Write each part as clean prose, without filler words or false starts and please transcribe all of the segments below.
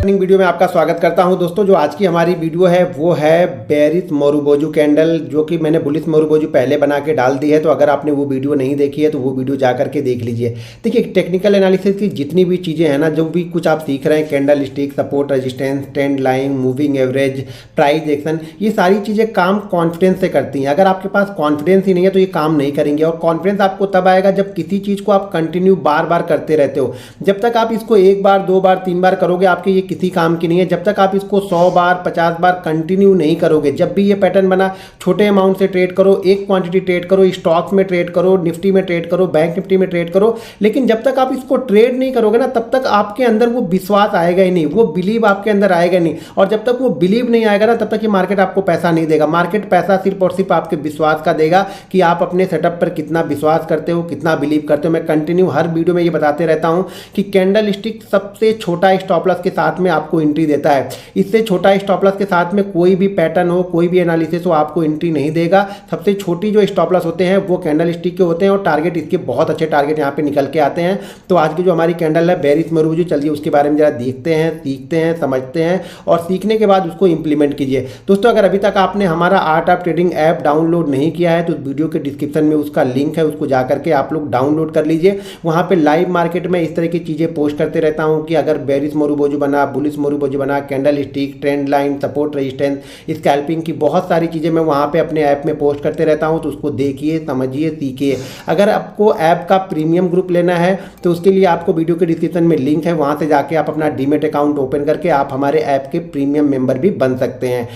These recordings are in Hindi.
वीडियो में आपका स्वागत करता हूं दोस्तों। जो आज की हमारी वीडियो है वो है बेरिस मोरुबोजू कैंडल, जो कि मैंने बुलिस मोरुबोजू पहले बना के डाल दी है। तो अगर आपने वो वीडियो नहीं देखी है तो वो वीडियो जा करके देख लीजिए। देखिए, टेक्निकल एनालिसिस की जितनी भी चीज़ें हैं ना, जो भी कुछ आप सीख रहे हैं, candle stick, support, resistance, trend line, moving average, price action, ये सारी चीज़ें काम कॉन्फिडेंस से करती हैं। अगर आपके पास कॉन्फिडेंस ही नहीं है तो ये काम नहीं करेंगे। और कॉन्फिडेंस आपको तब आएगा जब किसी चीज़ को आप कंटिन्यू बार बार करते रहते हो। जब तक आप इसको एक बार, दो बार, तीन बार करोगे, आपके ये किसी काम की नहीं है। जब तक आप इसको 100 बार, 50 बार कंटिन्यू नहीं करोगे। जब भी ये पैटर्न बना, छोटे अमाउंट से ट्रेड करो, एक क्वांटिटी ट्रेड करो, स्टॉक्स में ट्रेड करो, निफ्टी में ट्रेड करो, बैंक निफ्टी में ट्रेड करो। लेकिन जब तक आप इसको ट्रेड नहीं करोगे ना, तब तक आपके अंदर वो विश्वास आएगा ही नहीं, वो बिलीव आपके अंदर आएगा नहीं। और जब तक वो बिलीव नहीं आएगा ना, तब तक ये मार्केट आपको पैसा नहीं देगा। मार्केट पैसा सिर्फ और सिर्फ आपके विश्वास का देगा कि आप अपने सेटअप पर कितना विश्वास करते हो, कितना बिलीव करते हो। मैं कंटिन्यू हर वीडियो में ये बताते रहता हूं कि कैंडल स्टिक सबसे छोटा स्टॉप लॉस के साथ में आपको एंट्री देता है। इससे छोटा स्टॉप लॉस के साथ में कोई भी पैटर्न हो, कोई भी एनालिसिस हो, आपको एंट्री नहीं देगा। सबसे छोटी जो स्टॉप लॉस होते हैं वो कैंडल स्टिक के होते हैं, और टारगेट इसके बहुत अच्छे टारगेट यहाँ पे निकल के आते हैं। तो आज की जो हमारी कैंडल है बेरिस मोरुबोजू, चलिए उसके बारे में जरा देखते हैं, सीखते हैं, समझते हैं, और सीखने के बाद उसको इंप्लीमेंट कीजिए। दोस्तों, अगर अभी तक आपने हमारा art of trading app download नहीं किया है तो वीडियो के डिस्क्रिप्शन में उसका लिंक है, उसको जाकर के आप लोग डाउनलोड कर लीजिए। वहाँ पे लाइव मार्केट में इस तरह की चीज़ें पोस्ट करते रहता हूँ कि अगर बेरिस मोरुबोजू बना, बुलिस मोरुबोजू बना, candlestick, trend line, support, resistance, scalping की बहुत सारी चीज़ें मैं वहाँ पे अपने ऐप में पोस्ट करते रहता हूँ। तो उसको देखिए, समझिए, सीखिए। अगर आपको ऐप का प्रीमियम ग्रुप लेना है तो उसके लिए आपको वीडियो के डिस्क्रिप्शन में लिंक है, वहाँ से जाके आप अपना डीमैट अकाउंट ओपन करके आप हमारे ऐप के प्रीमियम मेंबर भी बन सकते हैं।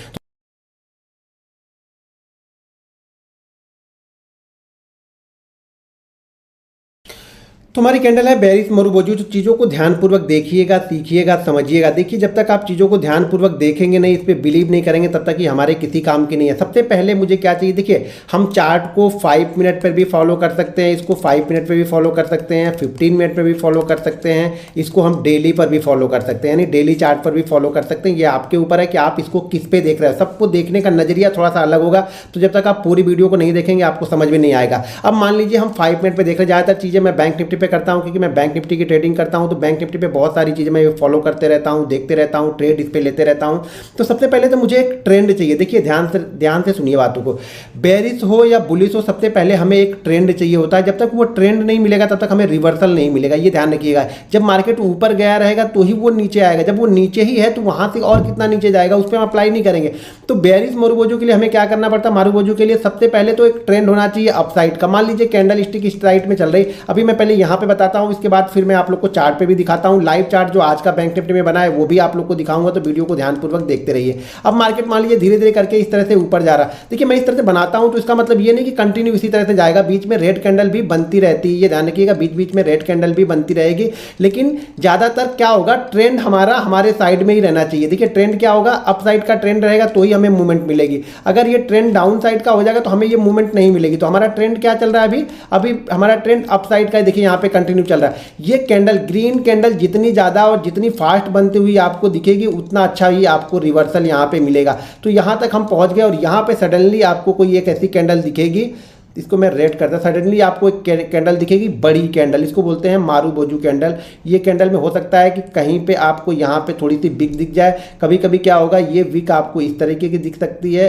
तो हमारी कैंडल है बेरिस मोरुबोजू। तो चीज़ों को ध्यानपूर्वक देखिएगा, सीखिएगा, समझिएगा। देखिए, जब तक आप चीज़ों को ध्यानपूर्वक देखेंगे नहीं, इस पर बिलीव नहीं करेंगे, तब तक ये हमारे किसी काम की नहीं है। सबसे पहले मुझे क्या चाहिए, देखिए, हम चार्ट को 5 मिनट पर भी फॉलो कर सकते हैं, इसको 5 मिनट पर भी फॉलो कर सकते हैं, 15 मिनट पर भी फॉलो कर सकते हैं, इसको हम डेली पर भी फॉलो कर सकते हैं, यानी डेली चार्ट पर भी फॉलो कर सकते हैं। ये आपके ऊपर है कि आप इसको किस पे देख रहे हैं। सबको देखने का नजरिया थोड़ा सा अलग होगा। तो जब तक आप पूरी वीडियो को नहीं देखेंगे आपको समझ में नहीं आएगा। अब मान लीजिए हम 5 मिनट पर देख रहे हैं। ज़्यादातर चीज़ें मैं बैंक निफ्टी पे करता हूँ, क्योंकि मैं बैंक निफ्टी की ट्रेडिंग करता हूं। तो बैंक निफ्टी पे बहुत सारी चीजें मैं फॉलो करते रहता हूं, देखते रहता हूं, ट्रेड इस पे लेते रहता हूं। तो सबसे पहले तो मुझे एक ट्रेंड चाहिए। देखिए, ध्यान से सुनिए बातों को। बेरिस हो या बुलिस हो, सबसे पहले हमें एक ट्रेंड चाहिए होता है। जब तक वो ट्रेंड नहीं मिलेगा तब तक हमें रिवर्सल नहीं मिलेगा, ये ध्यान रखिएगा। जब मार्केट ऊपर गया रहेगा तो ही वो नीचे आएगा। जब वो नीचे ही है तो वहां से और कितना नीचे जाएगा उस पर हम अप्लाई नहीं करेंगे। तो बेरिस मोरुबोजू के लिए हमें क्या करना पड़ता है, मोरुबोजू के लिए सबसे पहले तो एक ट्रेंड होना चाहिए अपसाइड का। मान लीजिए कैंडल स्टिक इस साइड में चल रही, अभी मैं पहले यहां पे बताता हूं, इसके बाद फिर मैं आप लोग को चार्ट पे भी दिखाता हूं। लाइव चार्ट जो आज का बैंक निफ्टी में बना है वो भी आप लोग को दिखाऊंगा, तो वीडियो को ध्यानपूर्वक देखते रहिए। अब मार्केट मान लीजिए धीरे धीरे करके इस तरह से ऊपर जा रहा। देखिए, मैं इस तरह से बनाता हूं तो इसका मतलब ये नहीं कि कंटिन्यू इसी तरह से जाएगा, बीच में रेड कैंडल भी बनती रहती है, ये ध्यान रखिएगा। बीच बीच में रेड कैंडल भी बनती रहेगी, लेकिन ज्यादातर क्या होगा, ट्रेंड हमारे साइड में ही रहना चाहिए। देखिए, ट्रेंड क्या होगा, अप साइड का ट्रेंड रहेगा तो ही हमें मूवमेंट मिलेगी। अगर ये ट्रेंड डाउन साइड का हो जाएगा तो हमें ये मूवमेंट नहीं मिलेगी। तो हमारा ट्रेंड क्या चल रहा है अभी हमारा ट्रेंड अप साइड का, देखिए यहाँ पे कंटिन्यू चल रहा है। ये कैंडल, ग्रीन कैंडल जितनी ज़्यादा और जितनी फास्ट बनती हुई आपको दिखेगी उतना अच्छा ही आपको रिवर्सल यहाँ पे मिलेगा। तो यहाँ तक हम पहुँच गए, और यहाँ पे सडनली आपको कोई एक ऐसी कैंडल दिखेगी, इसको मैं रेड करता, सडनली आपको एक कैंडल दिखेगी, बड़ी कैंडल, इसको बोलते हैं मोरुबोजू कैंडल। ये कैंडल में हो सकता है कि कहीं पे आपको यहाँ पे थोड़ी सी विक दिख जाए। कभी कभी क्या होगा, ये विक आपको इस तरीके की दिख सकती है,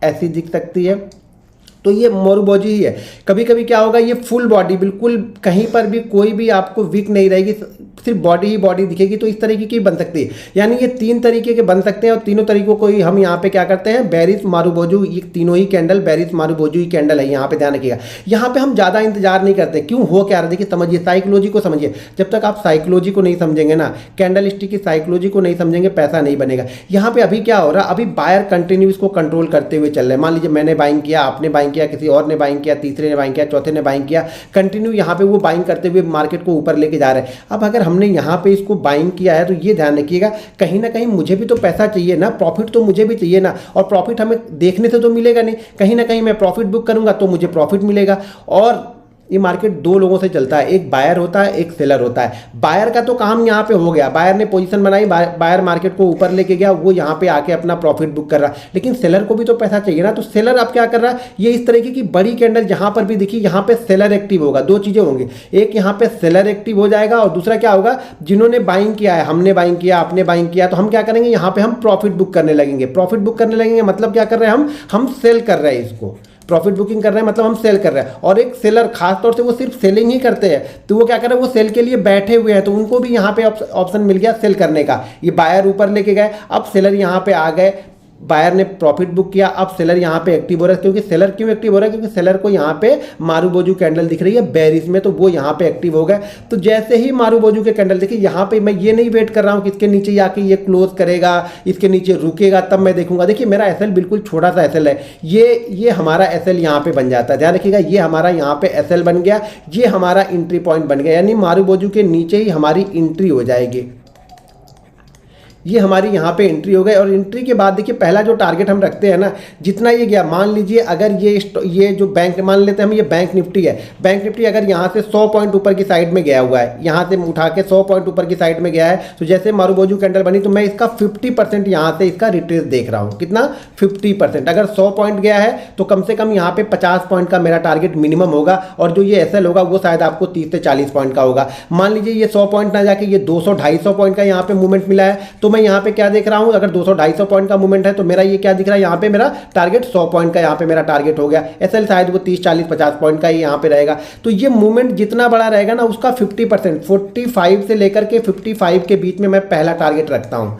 ऐसी दिख सकती है, तो ये मोरुबोजू ही है। कभी कभी क्या होगा, ये फुल बॉडी, बिल्कुल कहीं पर भी कोई भी आपको वीक नहीं रहेगी, सिर्फ बॉडी ही बॉडी दिखेगी। तो इस तरीके की बन सकती है, यानी ये 3 तरीके के बन सकते हैं, और तीनों तरीकों को ही हम यहाँ पे क्या करते हैं, बेरिस मोरुबोजू, ये तीनों ही कैंडल बेरिस मोरुबोजू ही कैंडल है। यहाँ पे ध्यान रखिएगा, यहाँ पे हम ज़्यादा इंतजार नहीं करते। क्यों, हो क्या रहा है, देखिए, समझिए, साइकोलॉजी को समझिए। जब तक आप साइकोलॉजी को नहीं समझेंगे ना, कैंडल स्टिक की साइकोलॉजी को नहीं समझेंगे, पैसा नहीं बनेगा। यहाँ पे अभी क्या हो रहा है, अभी बायर कंटिन्यू इसको कंट्रोल करते हुए चल रहे हैं। मान लीजिए मैंने बाइंग किया, आपने बाइंग किया, किसी और ने बाइंग किया, तीसरे ने बाइंग किया, चौथे ने बाइंग किया, कंटिन्यू यहाँ पे वो बाइंग करते हुए मार्केट को ऊपर लेके जा रहे हैं। अब अगर हमने यहाँ पे इसको बाइंग किया है तो ये ध्यान रखिएगा, कहीं ना कहीं मुझे भी तो पैसा चाहिए ना, प्रॉफिट तो मुझे भी चाहिए ना। और प्रॉफिट हमें देखने से तो मिलेगा नहीं, कहीं ना कहीं मैं प्रॉफिट बुक करूंगा तो मुझे प्रॉफिट मिलेगा। और ये मार्केट दो लोगों से चलता है, एक बायर होता है, एक सेलर होता है। बायर का तो काम यहाँ पे हो गया, बायर ने पोजीशन बनाई, बायर मार्केट को ऊपर लेके गया, वो यहाँ पे आके अपना प्रॉफिट बुक कर रहा है। लेकिन सेलर को भी तो पैसा चाहिए ना, तो सेलर अब क्या कर रहा है, ये इस तरीके की बड़ी कैंडल जहां पर भी दिखी यहाँ पे सेलर एक्टिव होगा। दो चीजें होंगी, एक यहाँ पे सेलर एक्टिव हो जाएगा और दूसरा क्या होगा, जिन्होंने बाइंग किया है, हमने बाइंग किया, आपने बाइंग किया, तो हम क्या करेंगे, यहाँ पे हम प्रॉफिट बुक करने लगेंगे। प्रॉफिट बुक करने लगेंगे मतलब क्या कर रहे हैं, हम सेल कर रहे हैं, इसको प्रॉफिट बुकिंग कर रहे हैं मतलब हम सेल कर रहे हैं। और एक सेलर खास तौर से वो सिर्फ सेलिंग ही करते हैं, तो वो क्या कर रहे हैं, वो सेल के लिए बैठे हुए हैं, तो उनको भी यहाँ पे ऑप्शन मिल गया सेल करने का। ये बायर ऊपर लेके गए, अब सेलर यहाँ पे आ गए, बायर ने प्रॉफिट बुक किया, अब सेलर यहाँ पे एक्टिव हो रहा है। क्योंकि सेलर क्यों एक्टिव हो रहा है, क्योंकि सेलर को यहाँ पे मारूबोजू कैंडल दिख रही है बेरिश में, तो वो यहाँ पे एक्टिव हो गए। तो जैसे ही मारूबोजू के कैंडल देखिए यहाँ पे, मैं ये नहीं वेट कर रहा हूँ कि इसके नीचे आके ये क्लोज करेगा, इसके नीचे रुकेगा तब मैं देखूंगा। देखिए मेरा एसएल बिल्कुल छोटा सा एसएल है, ये हमारा एसएल यहाँ पे बन जाता है, ध्यान रखिएगा, ये हमारा यहाँ पे एसएल बन गया, ये हमारा एंट्री पॉइंट बन गया, यानी मारूबोजू के नीचे ही हमारी एंट्री हो जाएगी। ये हमारी यहाँ पे एंट्री हो गई और एंट्री के बाद देखिए पहला जो टारगेट हम रखते हैं ना, जितना ये गया, मान लीजिए अगर ये जो बैंक, मान लेते हैं हम, ये बैंक निफ्टी है, बैंक निफ्टी अगर यहाँ से 100 पॉइंट ऊपर की साइड में गया हुआ है, यहाँ से उठा के 100 पॉइंट ऊपर की साइड में गया है, तो जैसे मारूबोजू कैंडल बनी तो मैं इसका 50% यहाँ से इसका रिट्रेस देख रहा हूँ। कितना? 50%। अगर 100 पॉइंट गया है तो कम से कम यहाँ पे 50 पॉइंट का मेरा टारगेट मिनिमम होगा, और जो ये एसएल होगा वो शायद आपको 30 से 40 पॉइंट का होगा। मान लीजिए ये 100 पॉइंट ना जाके ये 200-250 पॉइंट का यहाँ पे मूवमेंट मिला है, तो मैं यहाँ पे क्या देख रहा हूं, अगर 200-250 पॉइंट का मूवमेंट है तो मेरा ये क्या दिख रहा है, यहाँ पे मेरा टारगेट 100 पॉइंट का यहाँ पे मेरा टारगेट हो गया। एसएल शायद वो 30-40-50 पॉइंट का ही यहाँ पे रहेगा। तो ये मूवमेंट जितना बड़ा रहेगा ना, उसका 50%, 45 से लेकर के 55 के बीच में मैं पहला टारगेट रखता हूँ।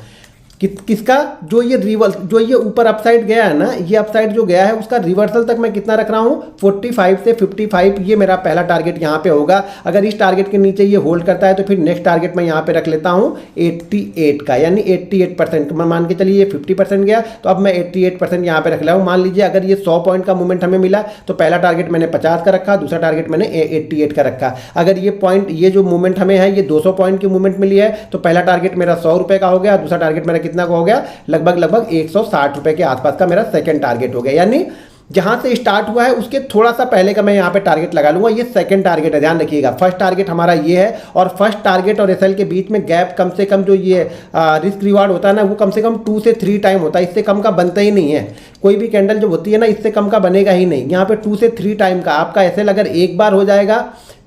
किसका? जो ये जो ये ऊपर अपसाइड गया है ना, ये अपसाइड जो गया है उसका रिवर्सल तक मैं कितना रख रहा हूँ, 45 से 55, ये मेरा पहला टारगेट यहाँ पे होगा। अगर इस टारगेट के नीचे ये होल्ड करता है तो फिर नेक्स्ट टारगेट मैं यहाँ पे रख लेता हूँ 88 का, यानी 88%। मैं मान के चलिए ये 50% गया, तो अब मैं 88% यहाँ पे रख रहा हूँ। मान लीजिए अगर ये 100 पॉइंट का मूवमेंट हमें मिला तो पहला टारगेट मैंने 50 का रखा, दूसरा टारगेट मैंने 88 का रखा। अगर ये जो मूवमेंट हमें है, ये 200 पॉइंट की मूवमेंट मिली है, तो पहला टारगेट मेरा 100 रुपये का हो गया, दूसरा टारगेट मेरा कितना का हो गया, लगभग 160 रुपए के आसपास का मेरा सेकंड टारगेट हो गया। यानी जहां से स्टार्ट हुआ है उसके थोड़ा सा पहले का मैं यहां पे टारगेट लगा लूंगा। ये सेकंड टारगेट है, ध्यान रखिएगा। फर्स्ट टारगेट हमारा ये है, और फर्स्ट टारगेट और एसएल के बीच में गैप कम से कम, जो ये रिस्क रिवार्ड होता है ना, वो कम से कम 2 से 3 टाइम होता है, इससे कम का बनता ही नहीं है। कोई भी कैंडल जो होती है ना, इससे कम का बनेगा ही नहीं। यहाँ पे 2 से 3 टाइम का आपका एसएल अगर एक बार हो जाएगा,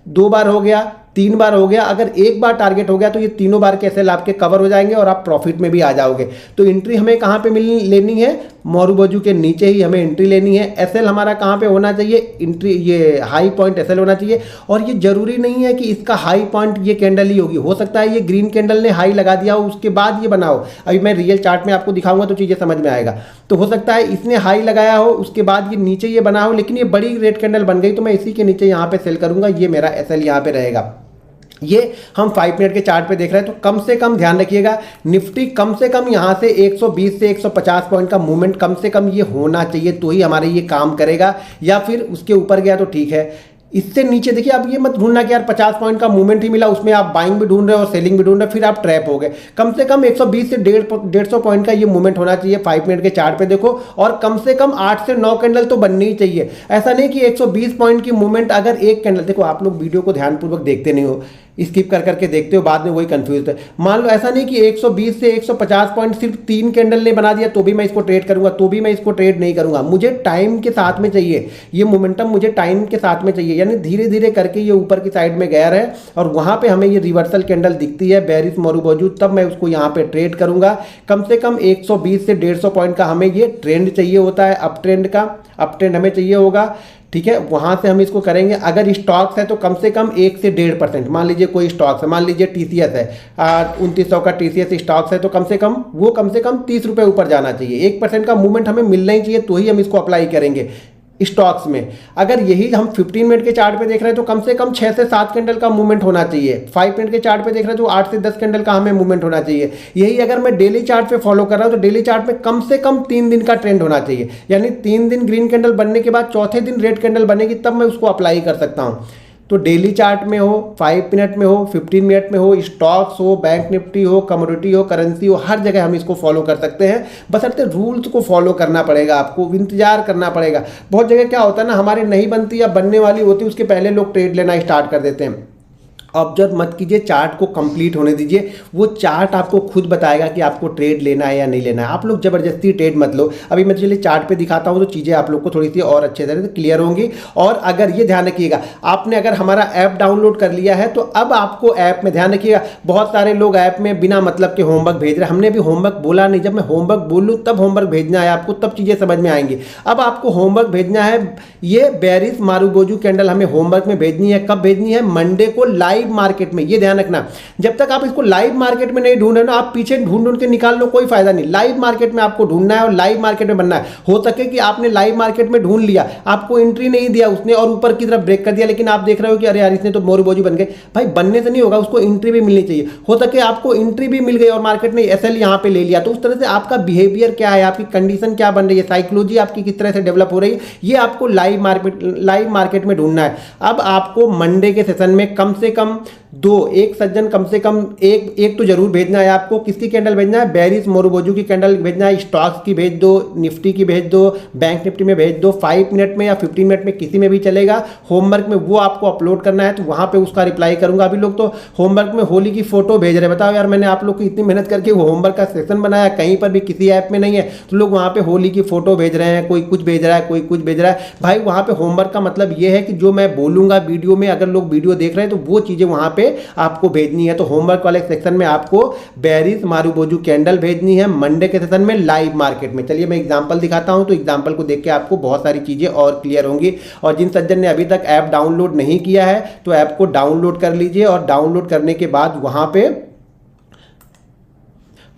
2 बार हो गया, 3 बार हो गया, अगर एक बार टारगेट हो गया तो ये तीनों बार के एसएल आपके कवर हो जाएंगे और आप प्रॉफिट में भी आ जाओगे। तो एंट्री हमें कहाँ पे लेनी है, मारूबोजू के नीचे ही हमें एंट्री लेनी है। एसएल हमारा कहाँ पे होना चाहिए, एंट्री, ये हाई पॉइंट एसएल होना चाहिए। और ये जरूरी नहीं है कि इसका हाई पॉइंट ये कैंडल ही होगी, हो सकता है ये ग्रीन कैंडल ने हाई लगा दिया हो, उसके बाद ये बनाओ। अभी मैं रियल चार्ट में आपको दिखाऊंगा तो चीज़ें समझ में आएगा। तो हो सकता है इसने हाई लगाया हो, उसके बाद ये नीचे ये बना हो, लेकिन ये बड़ी रेड कैंडल बन गई तो मैं इसी के नीचे यहाँ पे सेल करूंगा, ये मेरा एसएल यहाँ पे रहेगा। ये हम 5 मिनट के चार्ट पे देख रहे हैं। तो कम से कम ध्यान रखिएगा, निफ्टी कम से कम यहाँ से 120 से 150 पॉइंट का मूवमेंट कम से कम ये होना चाहिए, तो ही हमारे ये काम करेगा। या फिर उसके ऊपर गया तो ठीक है, इससे नीचे देखिए, आप ये मत ढूंढना कि यार 50 पॉइंट का मूवमेंट ही मिला, उसमें आप बाइंग भी ढूंढ रहे हो और सेलिंग भी ढूंढ रहे हो, फिर आप ट्रैप हो गए। कम से कम 120 से 150 पॉइंट का ये मूवमेंट होना चाहिए। 5 मिनट के चार्ट पे देखो, और कम से कम 8 से 9 कैंडल तो बननी ही चाहिए। ऐसा नहीं कि 120 पॉइंट की मूवमेंट अगर एक कैंडल, देखो आप लोग वीडियो को ध्यानपूर्वक देखते नहीं हो, स्किप कर करके देखते हो, बाद में वही कंफ्यूज है। मान लो ऐसा नहीं कि 120 से 150 पॉइंट सिर्फ 3 कैंडल ने बना दिया तो भी मैं इसको ट्रेड करूंगा, तो भी मैं इसको ट्रेड नहीं करूंगा। मुझे टाइम के साथ में चाहिए, ये मोमेंटम मुझे टाइम के साथ में चाहिए, यानी धीरे धीरे करके ये ऊपर की साइड में गया रहे और वहां पे हमें ये रिवर्सल कैंडल दिखती है बेरिश मारूबोजू, तब मैं उसको यहाँ पे ट्रेड करूंगा। कम से कम 120 से 150 पॉइंट का हमें ये ट्रेंड चाहिए होता है, अप ट्रेंड का, अप ट्रेंड हमें चाहिए होगा, ठीक है। वहां से हम इसको करेंगे। अगर स्टॉक्स है तो कम से कम 1 से 1.5%, मान लीजिए कोई स्टॉक्स है, मान लीजिए टीसीएस है, 2900 का टीसीएस स्टॉक्स है, तो कम से कम 30 रुपये ऊपर जाना चाहिए। 1% का मूवमेंट हमें मिलना ही चाहिए, तो ही हम इसको अप्लाई करेंगे स्टॉक्स में। अगर यही हम 15 मिनट के चार्ट पे देख रहे हैं तो कम से कम 6 से 7 कैंडल का मूवमेंट होना चाहिए। 5 मिनट के चार्ट पे देख रहे हैं तो 8 से 10 कैंडल का हमें मूवमेंट होना चाहिए। यही अगर मैं डेली चार्ट पे फॉलो कर रहा हूं तो डेली चार्ट पे कम से कम 3 दिन का ट्रेंड होना चाहिए, यानी 3 दिन ग्रीन कैंडल बनने के बाद चौथे दिन रेड कैंडल बनेगी, तब मैं उसको अप्लाई कर सकता हूं। तो डेली चार्ट में हो, 5 मिनट में हो, 15 मिनट में हो, स्टॉक्स हो, बैंक निफ्टी हो, कमोडिटी हो, करेंसी हो, हर जगह हम इसको फॉलो कर सकते हैं। बशर्ते रूल्स को फॉलो करना पड़ेगा, आपको इंतजार करना पड़ेगा। बहुत जगह क्या होता है ना, हमारी नहीं बनती या बनने वाली होती, उसके पहले लोग ट्रेड लेना स्टार्ट कर देते हैं। ऑब्जर्व मत कीजिए, चार्ट को कंप्लीट होने दीजिए, वो चार्ट आपको खुद बताएगा कि आपको ट्रेड लेना है या नहीं लेना है। आप लोग जबरदस्ती ट्रेड मत लो। अभी मैं चलिए चार्ट पे दिखाता हूँ तो चीज़ें आप लोग को थोड़ी सी और अच्छे तरह से क्लियर होंगी। और अगर ये ध्यान रखिएगा, आपने अगर हमारा ऐप डाउनलोड कर लिया है तो अब आपको ऐप में ध्यान रखिएगा, बहुत सारे लोग ऐप में बिना मतलब के होमवर्क भेज रहे हैं। हमने भी होमवर्क बोला नहीं, जब मैं होमवर्क बोलूँ तब होमवर्क भेजना है आपको, तब चीज़ें समझ में आएंगी। अब आपको होमवर्क भेजना है, ये बेरिस मारुबोजू कैंडल हमें होमवर्क में भेजनी है। कब भेजनी है? मंडे को लाइव मार्केट में। ये ध्यान रखना, जब तक आप इसको लाइव मार्केट में नहीं ढूंढ रहे ना, आप पीछे ढूंढ ढूंढ के निकाल लो, कोई फायदा नहीं। लाइव मार्केट में आपको ढूंढना है और लाइव मार्केट में बनना है। हो सके कि आपने लाइव मार्केट में ढूंढ लिया, आपको एंट्री नहीं दिया उसने और ऊपर की तरफ ब्रेक कर दिया, लेकिन आप देख रहे हो कि अरे यार इसने तो मारुबोजू बन गए। भाई बनने से नहीं होगा, उसको एंट्री भी मिलनी चाहिए। हो सके आपको एंट्री भी मिल गई और मार्केट ने एसएल यहां पे ले लिया, तो उस तरह से आपका बिहेवियर क्या है, आपकी कंडीशन क्या बन रही है, साइकोलॉजी आपकी किस तरह से डेवलप हो रही है, ये आपको लाइव मार्केट में ढूंढना है। अब आपको मंडे के सेशन में कम से कम एक सज्जन कम से कम एक तो जरूर भेजना है आपको। किसकी कैंडल भेजना है? बेरिस मारुबोजू की कैंडल भेजना है। स्टॉक्स की भेज दो, निफ्टी की भेज दो, बैंक निफ्टी में भेज दो, 5 मिनट में या 15 मिनट में किसी में भी चलेगा। होमवर्क में वो आपको अपलोड करना है, तो वहां पे उसका रिप्लाई करूंगा। अभी लोग तो होमवर्क में होली की फोटो भेज रहे हैं। बताओ यार, मैंने आप लोग को इतनी मेहनत करके वो होमवर्क का सेशन बनाया, कहीं पर भी किसी ऐप में नहीं है, तो लोग वहां पे होली की फोटो भेज रहे हैं, कोई कुछ भेज रहा है, कोई कुछ भेज रहा है। भाई वहां पे होमवर्क का मतलब ये है कि जो मैं बोलूंगा वीडियो में, अगर लोग वीडियो देख रहे हैं तो वो चीजें वहां पे आपको भेजनी है। तो होमवर्क वाले सेक्शन में आपको बेरिस मारुबोजू कैंडल भेजनी है मंडे के सेशन में लाइव मार्केट में। चलिए मैं एग्जांपल दिखाता हूं, तो एग्जांपल को देख के आपको बहुत सारी चीजें और क्लियर होंगी। और जिन सज्जन ने अभी तक ऐप डाउनलोड नहीं किया है तो ऐप को डाउनलोड कर लीजिए, और डाउनलोड करने के बाद वहां पे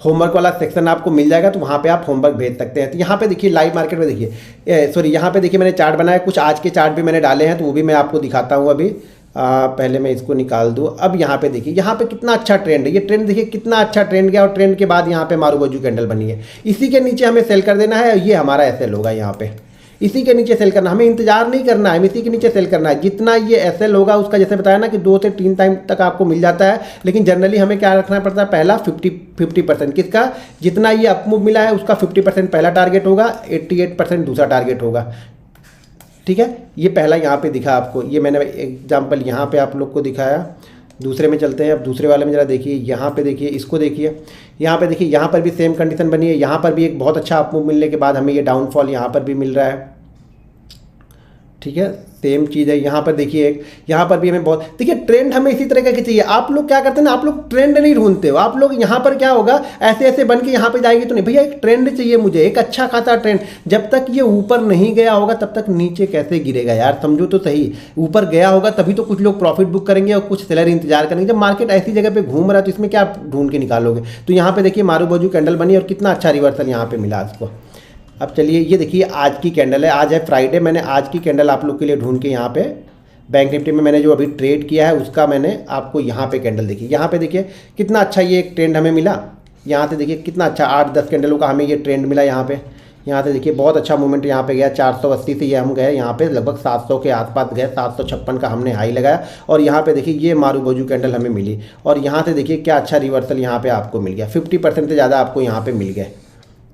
होमवर्क वाला सेक्शन आपको मिल जाएगा, तो वहां पे आप होमवर्क भेज सकते हैं। तो यहाँ पे देखिए लाइव मार्केट में, देखिए सॉरी, यहाँ पे देखिए मैंने चार्ट बनाया, कुछ आज के चार्ट भी मैंने डाले हैं, तो वो भी मैं आपको दिखाता हूँ। अभी पहले मैं इसको निकाल दूं। अब यहाँ पे देखिए, यहाँ पे कितना अच्छा ट्रेंड है, ये ट्रेंड देखिए कितना अच्छा ट्रेंड गया, और ट्रेंड के बाद यहाँ पे मारुबोजू कैंडल बनी है। इसी के नीचे हमें सेल कर देना है, ये हमारा एसएल होगा। यहाँ पे इसी के नीचे सेल करना, हमें इंतजार नहीं करना है, इसी के नीचे सेल करना है। जितना ये एसएल होगा उसका, जैसे बताया ना कि 2 से 3 टाइम तक आपको मिल जाता है, लेकिन जनरली हमें क्या रखना पड़ता है? पहला 50% किसका? जितना ये अपमूव मिला है उसका 50% पहला टारगेट होगा, 88% दूसरा टारगेट होगा। ठीक है, ये पहला यहाँ पे दिखा आपको, ये मैंने एग्जाम्पल यहाँ पे आप लोग को दिखाया। दूसरे में चलते हैं, अब दूसरे वाले में जरा देखिए, यहाँ पे देखिए, इसको देखिए, यहाँ पे देखिए, यहाँ पर भी सेम कंडीशन बनी है। यहाँ पर भी एक बहुत अच्छा अपमूव मिलने के बाद हमें ये डाउनफॉल यहाँ पर भी मिल रहा है। ठीक है, सेम चीज़ है। यहाँ पर देखिए, एक यहाँ पर भी हमें बहुत, देखिए ट्रेंड हमें इसी तरह का चाहिए। आप लोग क्या करते हैं ना, आप लोग ट्रेंड नहीं ढूंढते हो। आप लोग यहाँ पर क्या होगा, ऐसे ऐसे बन के यहाँ पे जाएगी तो नहीं, भैया एक ट्रेंड चाहिए मुझे, एक अच्छा खासा ट्रेंड। जब तक ये ऊपर नहीं गया होगा तब तक नीचे कैसे गिरेगा यार, समझो तो सही। ऊपर गया होगा तभी तो कुछ लोग प्रॉफिट बुक करेंगे और कुछ सेलर इंतजार करेंगे। जब मार्केट ऐसी जगह पे घूम रहा है तो इसमें क्या ढूंढ के निकालोगे? तो यहाँ पे देखिए मारुबोजू कैंडल बनी और कितना अच्छा रिवर्सल यहाँ पे मिला इसको। अब चलिए ये देखिए आज की कैंडल है, आज है फ्राइडे। मैंने आज की कैंडल आप लोग के लिए ढूंढ के यहाँ पे बैंक निफ्टी में मैंने जो अभी ट्रेड किया है उसका मैंने आपको यहाँ पे कैंडल देखी। यहाँ पे देखिए कितना अच्छा ये एक ट्रेंड हमें मिला। यहाँ से देखिए कितना अच्छा 8-10 कैंडलों का हमें ये ट्रेंड मिला। यहाँ से देखिए बहुत अच्छा मूवमेंट यहाँ पे गया। 480 से ये हम गए यहाँ पे लगभग 700 के आसपास गए, 756 का हमने हाई लगाया। और यहाँ पे देखिए ये मारुबोजू कैंडल हमें मिली, और यहाँ से देखिए क्या अच्छा रिवर्सल यहाँ पे आपको मिल गया। 50% से ज़्यादा आपको यहाँ पे मिल गए।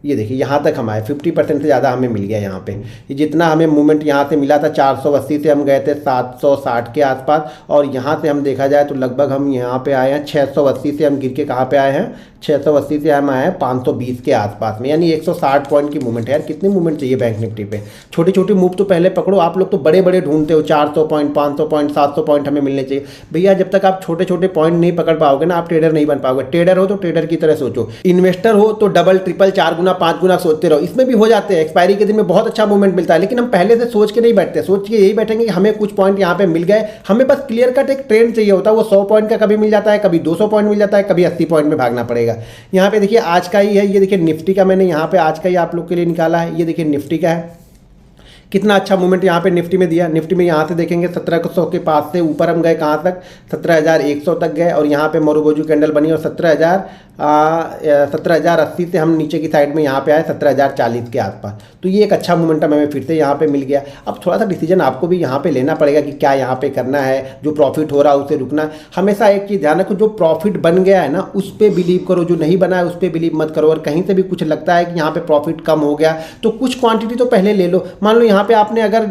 ये देखिए यहाँ तक हम आए, 50% से ज़्यादा हमें मिल गया यहाँ पे। ये जितना हमें मूवमेंट यहाँ से मिला था, 480 से हम गए थे 760 के आसपास, और यहाँ से हम देखा जाए तो लगभग हम यहाँ पे आए हैं 680 से हम गिर के कहाँ पे आए हैं, 680 से हम आए हैं 520 के आसपास में, यानी 160 पॉइंट की मूवमेंट है। यार कितनी मूवमेंट चाहिए बैंक निफ्टी पे? छोटी छोटी मूव तो पहले पकड़ो। आप लोग तो बड़े बड़े ढूंढते हो, 400 पॉइंट, 500 पॉइंट, 700 पॉइंट हमें मिलने चाहिए। भैया जब तक आप छोटे छोटे पॉइंट नहीं पकड़ पाओगे ना, आप ट्रेडर नहीं बन पाओगे। ट्रेडर हो तो ट्रेडर की तरह सोचो, इन्वेस्टर हो तो डबल ट्रिपल 4 गुना 5 गुना सोचते रहो। इसमें भी हो जाते हैं, एक्सपायरी के दिन में बहुत अच्छा मूवमेंट मिलता है, लेकिन हम पहले से सोच के नहीं बैठते। सोच के यही बैठेंगे कि हमें कुछ पॉइंट यहाँ पे मिल गए, हमें बस क्लियर कट एक ट्रेंड चाहिए होता है। वो 100 पॉइंट का कभी मिल जाता है, कभी 200 पॉइंट मिल जाता है, कभी 80 पॉइंट में भागना पड़ेगा। यहाँ पे देखिए आज का ही है, ये देखिए निफ्टी का मैंने यहाँ पे आज का ही आप लोग के लिए निकाला है। ये देखिए निफ्टी का है, कितना अच्छा मूवमेंट यहाँ पे निफ्टी में दिया। निफ्टी में यहाँ से देखेंगे 1700 के पास से ऊपर हम गए कहाँ तक, 17,100 तक गए, और यहाँ पे मारुबोजू कैंडल बनी और 17,080 से हम नीचे की साइड में यहाँ पे आए 17,040 के आसपास। तो ये एक अच्छा मोमेंटम हमें फिर से यहाँ पे मिल गया। अब थोड़ा सा डिसीजन आपको भी यहाँ पे लेना पड़ेगा कि क्या यहाँ पे करना है, जो प्रॉफिट हो रहा है उसे रुकना। हमेशा एक चीज़ ध्यान रखो, जो प्रॉफिट बन गया है ना उस पर बिलीव करो, जो नहीं बना है उस पर बिलीव मत करो। और कहीं से भी कुछ लगता है कि यहाँ पे प्रॉफिट कम हो गया तो कुछ क्वांटिटी तो पहले ले लो। मान लो यहाँ पे आपने अगर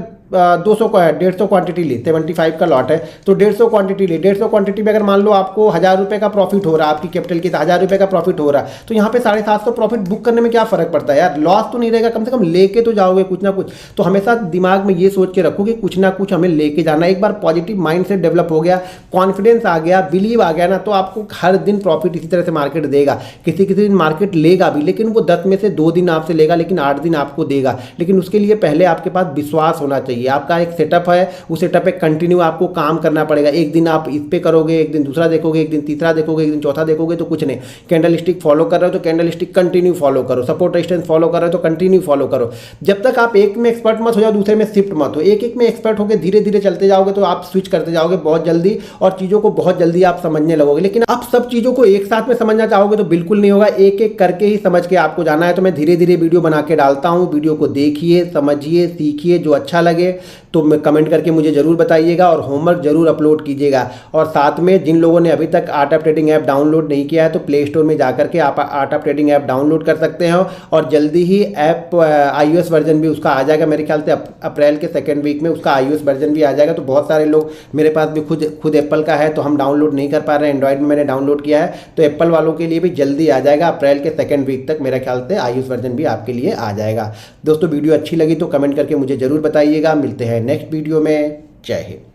200 का 150 क्वांटिटी ली, 75 का लॉट है तो 150 क्वांटिटी ली। 150 क्वांटिटी में अगर मान लो आपको 1,000 रुपये का प्रॉफिट हो रहा है, आपकी कैपिटल की 1,000 रुपये का प्रॉफिट हो रहा है, तो यहाँ पे 750 प्रॉफिट बुक करने में क्या फर्क पड़ता है यार, लॉस तो नहीं रहेगा, कम से कम लेके तो जाओगे कुछ ना कुछ। तो हमेशा दिमाग में ये सोच के रखो कि कुछ ना कुछ हमें लेके जाना। एक बार पॉजिटिव माइंड सेट डेवलप हो गया, कॉन्फिडेंस आ गया, बिलीव आ गया ना, तो आपको हर दिन प्रॉफिट इसी तरह से मार्केट देगा। किसी किसी दिन मार्केट लेगा भी, लेकिन वो 10 में से 2 दिन आपसे लेगा, लेकिन 8 दिन आपको देगा। लेकिन उसके लिए पहले आपके पास विश्वास होना चाहिए। आपका एक सेटअप है, उस सेटअप पे कंटिन्यू आपको काम करना पड़ेगा। एक दिन आप इस पे करोगे, एक दिन दूसरा देखोगे, एक दिन तीसरा देखोगे, एक दिन चौथा देखोगे तो कुछ नहीं। कैंडल स्टिक फॉलो कर रहे हो तो कैंडल स्टिक कंटिन्यू फॉलो करो, सपोर्ट रेजिस्टेंस फॉलो कर रहे हो तो कंटिन्यू फॉलो करो। जब तक आप एक में एक्सपर्ट मत हो जाओ, दूसरे में शिफ्ट मत हो। एक में एक्सपर्ट होकर धीरे धीरे चलते जाओगे तो आप स्विच करते जाओगे बहुत जल्दी, और चीज़ों को बहुत जल्दी आप समझने लगोगे। लेकिन आप सब चीज़ों को एक साथ में समझना चाहोगे तो बिल्कुल नहीं होगा, एक एक करके ही समझ के आपको जाना है। तो मैं धीरे धीरे वीडियो बना के डालता हूँ, वीडियो को देखिए, समझिए, सीखिए। जो अच्छा लगे तो मैं कमेंट करके मुझे ज़रूर बताइएगा, और होमवर्क जरूर अपलोड कीजिएगा। और साथ में जिन लोगों ने अभी तक art of trading app download नहीं किया है तो प्ले स्टोर में जाकर के आप art of trading app download कर सकते हो, और जल्दी ही ऐप iOS वर्जन भी उसका आ जाएगा। मेरे ख्याल से अप्रैल के 2nd वीक में उसका iOS वर्जन भी आ जाएगा। तो बहुत सारे लोग, मेरे पास भी खुद एप्पल का है तो हम डाउनलोड नहीं कर पा रहे हैं, एंड्रॉइड में मैंने डाउनलोड किया है, तो एप्पल वालों के लिए भी जल्दी आ जाएगा। अप्रैल के 2nd वीक तक मेरे ख्याल से iOS वर्जन भी आपके लिए आ जाएगा। दोस्तों वीडियो अच्छी लगी तो कमेंट करके मुझे ज़रूर बताइएगा। मिलते हैं नेक्स्ट वीडियो में। जय हिंद।